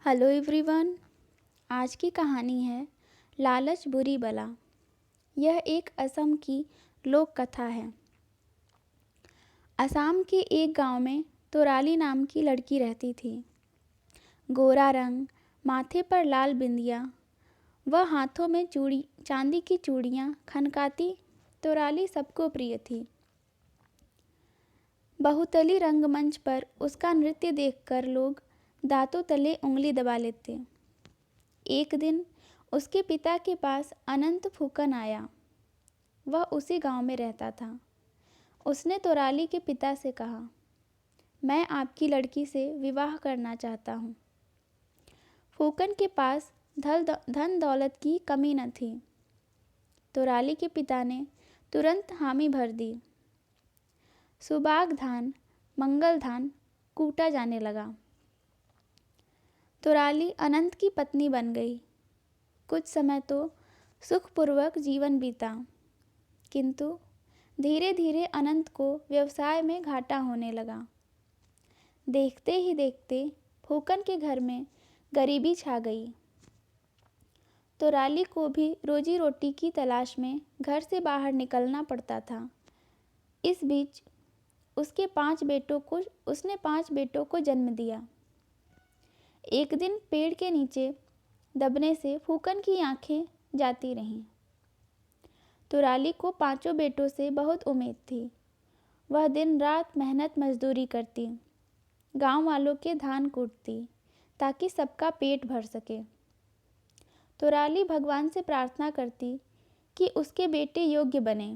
Hello everyone. आज की कहानी है लालच बुरी बला। यह एक असम की लोक कथा है। असम के एक गांव में तोराली नाम की लड़की रहती थी। गोरा रंग, माथे पर लाल बिंदिया, वह हाथों में चांदी की चूड़ियाँ खनकाती तोराली सबको प्रिय थी। बहुतली रंगमंच पर उसका नृत्य देखकर लोग दांतों तले उंगली दबा लेते। एक दिन उसके पिता के पास अनंत फूकन आया। वह उसी गांव में रहता था। उसने तोराली के पिता से कहा, मैं आपकी लड़की से विवाह करना चाहता हूँ। फूकन के पास धन दौलत की कमी न थी। तोराली के पिता ने तुरंत हामी भर दी। सुबाग धान, मंगल धान कूटा जाने लगा। तोराली अनंत की पत्नी बन गई। कुछ समय तो सुखपूर्वक जीवन बीता, किंतु धीरे धीरे अनंत को व्यवसाय में घाटा होने लगा। देखते ही देखते फूकन के घर में गरीबी छा गई। तोराली को भी रोजी रोटी की तलाश में घर से बाहर निकलना पड़ता था। इस बीच उसने 5 बेटों को जन्म दिया। एक दिन पेड़ के नीचे दबने से फूकन की आंखें जाती रहीं। तोराली को 5 बेटों से बहुत उम्मीद थी। वह दिन रात मेहनत मजदूरी करती, गांव वालों के धान कूटती ताकि सबका पेट भर सके। तोराली भगवान से प्रार्थना करती कि उसके बेटे योग्य बने,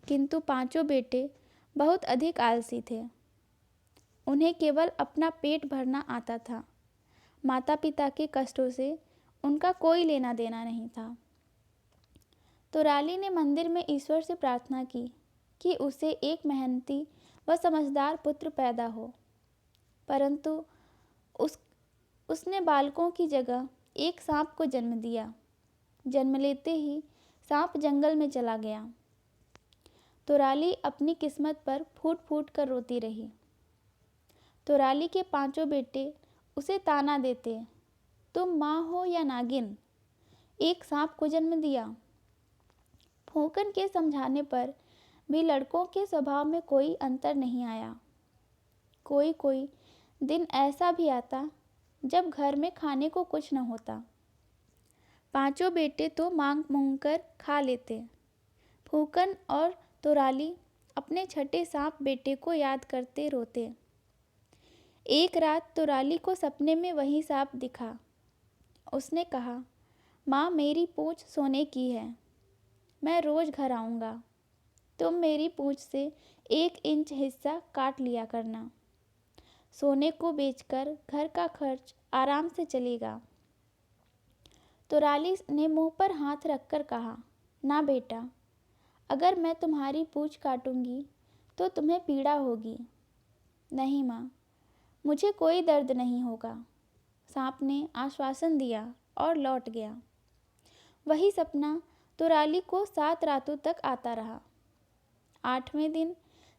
किंतु 5 बेटे बहुत अधिक आलसी थे। उन्हें केवल अपना पेट भरना आता था। माता पिता के कष्टों से उनका कोई लेना देना नहीं था। तोराली ने मंदिर में ईश्वर से प्रार्थना की कि उसे एक मेहनती व समझदार पुत्र पैदा हो, परंतु उसने बालकों की जगह एक सांप को जन्म दिया। जन्म लेते ही सांप जंगल में चला गया। तोराली अपनी किस्मत पर फूट फूट कर रोती रही। तोराली के 5 बेटे उसे ताना देते, तुम माँ हो या नागिन, एक सांप को जन्म दिया। फूकन के समझाने पर भी लड़कों के स्वभाव में कोई अंतर नहीं आया। कोई कोई दिन ऐसा भी आता जब घर में खाने को कुछ न होता। 5 बेटे तो मांग मूंग कर खा लेते। फूकन और तोराली अपने छठे सांप बेटे को याद करते रोते। एक रात तोराली को सपने में वही सांप दिखा। उसने कहा, माँ मेरी पूंछ सोने की है, मैं रोज घर आऊँगा। तुम मेरी पूंछ से 1 इंच हिस्सा काट लिया करना। सोने को बेचकर घर का खर्च आराम से चलेगा। तोराली ने मुंह पर हाथ रखकर कहा, ना बेटा, अगर मैं तुम्हारी पूंछ काटूंगी तो तुम्हें पीड़ा होगी। नहीं माँ, मुझे कोई दर्द नहीं होगा। सांप ने आश्वासन दिया और लौट गया। वही सपना तोराली को 7 रातों तक आता रहा। 8वें दिन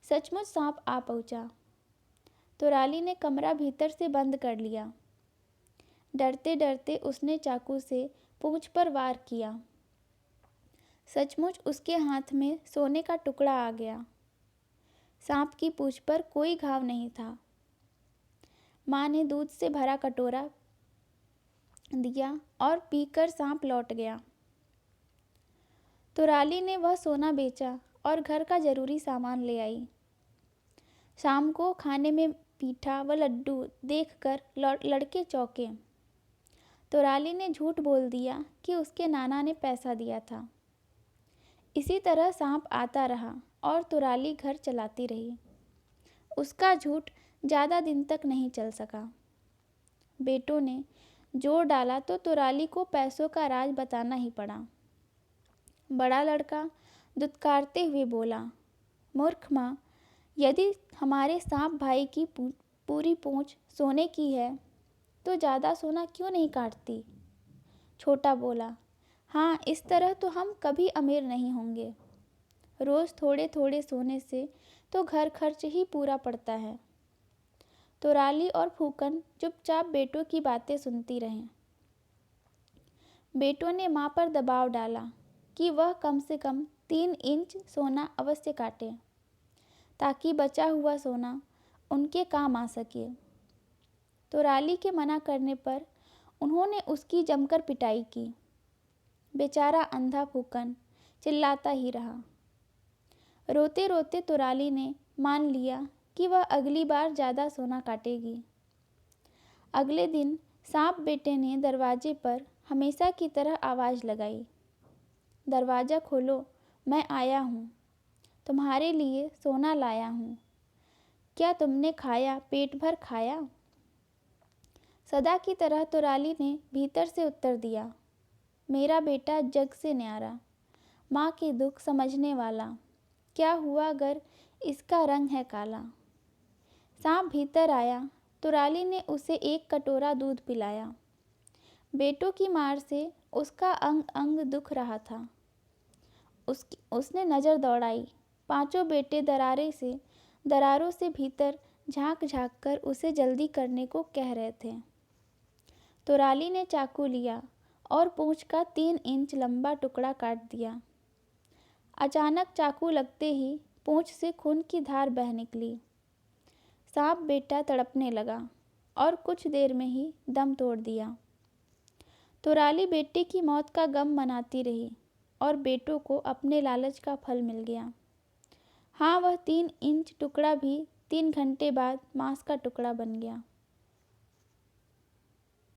सचमुच सांप आ पहुंचा। तोराली ने कमरा भीतर से बंद कर लिया। डरते डरते उसने चाकू से पूंछ पर वार किया। सचमुच उसके हाथ में सोने का टुकड़ा आ गया। सांप की पूंछ पर कोई घाव नहीं था। माँ ने दूध से भरा कटोरा दिया और पीकर सांप लौट गया। तोराली ने वह सोना बेचा और घर का जरूरी सामान ले आई। शाम को खाने में पीठा व लड्डू देखकर लड़के चौंके। तोराली ने झूठ बोल दिया कि उसके नाना ने पैसा दिया था। इसी तरह सांप आता रहा और तोराली घर चलाती रही। उसका झूठ ज़्यादा दिन तक नहीं चल सका। बेटों ने जोर डाला तो तोराली को पैसों का राज बताना ही पड़ा। बड़ा लड़का दुत्कारते हुए बोला, मूर्ख माँ, यदि हमारे सांप भाई की पूरी पूंछ सोने की है तो ज़्यादा सोना क्यों नहीं काटती। छोटा बोला, हाँ, इस तरह तो हम कभी अमीर नहीं होंगे। रोज़ थोड़े थोड़े सोने से तो घर खर्च ही पूरा पड़ता है। तुराली और फूकन चुपचाप बेटों की बातें सुनती रहें। बेटों ने माँ पर दबाव डाला कि वह कम से कम 3 इंच सोना अवश्य काटे, ताकि बचा हुआ सोना उनके काम आ सके। तुराली के मना करने पर उन्होंने उसकी जमकर पिटाई की। बेचारा अंधा फूकन चिल्लाता ही रहा। रोते रोते तुराली ने मान लिया कि वह अगली बार ज़्यादा सोना काटेगी। अगले दिन सांप बेटे ने दरवाजे पर हमेशा की तरह आवाज़ लगाई, दरवाज़ा खोलो, मैं आया हूँ, तुम्हारे लिए सोना लाया हूँ। क्या तुमने खाया, पेट भर खाया? सदा की तरह तुराली ने भीतर से उत्तर दिया, मेरा बेटा जग से न्यारा, माँ के दुख समझने वाला, क्या हुआ अगर इसका रंग है काला। सांप भीतर आया। तुराली ने उसे एक कटोरा दूध पिलाया। बेटों की मार से उसका अंग अंग दुख रहा था। उसने नज़र दौड़ाई। पांचों बेटे दरारों से भीतर झांक झांक कर उसे जल्दी करने को कह रहे थे। तुराली ने चाकू लिया और पूंछ का 3 इंच लंबा टुकड़ा काट दिया। अचानक चाकू लगते ही पूंछ से खून की धार बह निकली। सांप बेटा तड़पने लगा और कुछ देर में ही दम तोड़ दिया। तुराली बेटे की मौत का गम मनाती रही और बेटों को अपने लालच का फल मिल गया। हाँ, वह 3 इंच टुकड़ा भी 3 घंटे बाद मांस का टुकड़ा बन गया।